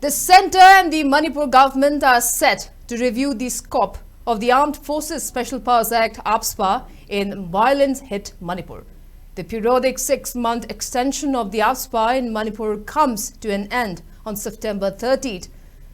The centre and the Manipur government are set to review the scope of the Armed Forces Special Powers Act Afspa in violence-hit Manipur. The periodic 6-month extension of the Afspa in Manipur comes to an end on September 30th.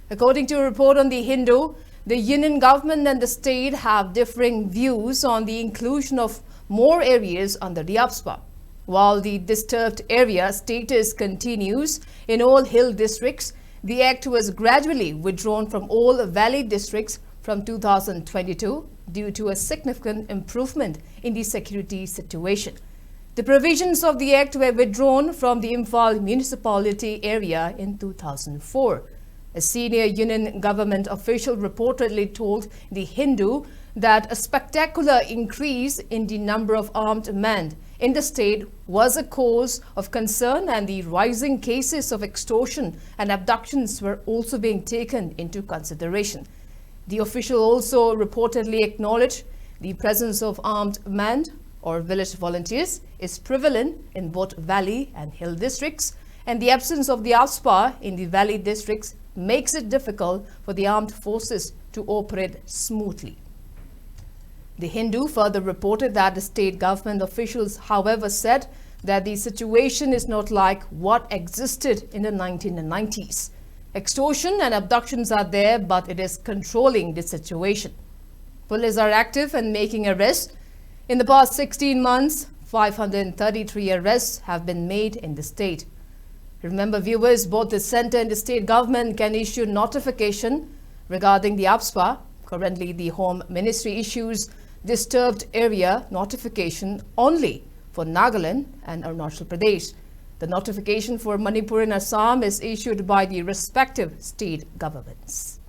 According to a report on the Hindu, the union government and the state have differing views on the inclusion of more areas under the Afspa. While the disturbed area status continues in all hill districts, the act was gradually withdrawn from all valley districts from 2022 due to a significant improvement in the security situation. The provisions of the act were withdrawn from the Imphal municipality area in 2004. A senior union government official reportedly told the Hindu that a spectacular increase in the number of armed men in the state was a cause of concern, and the rising cases of extortion and abductions were also being taken into consideration. The official also reportedly acknowledged the presence of armed men or village volunteers is prevalent in both valley and hill districts, and the absence of the Afspa in the valley districts makes it difficult for the armed forces to operate smoothly. The Hindu further reported that the state government officials, however, said that the situation is not like what existed in the 1990s. Extortion and abductions are there, but it is controlling the situation. Police are active and making arrests. In the past 16 months, 533 arrests have been made in the state. Remember, viewers, both the centre and the state government can issue notification regarding the Afspa. Currently, the Home Ministry issues disturbed area notification only for Nagaland and Arunachal Pradesh. The notification for Manipur and Assam is issued by the respective state governments.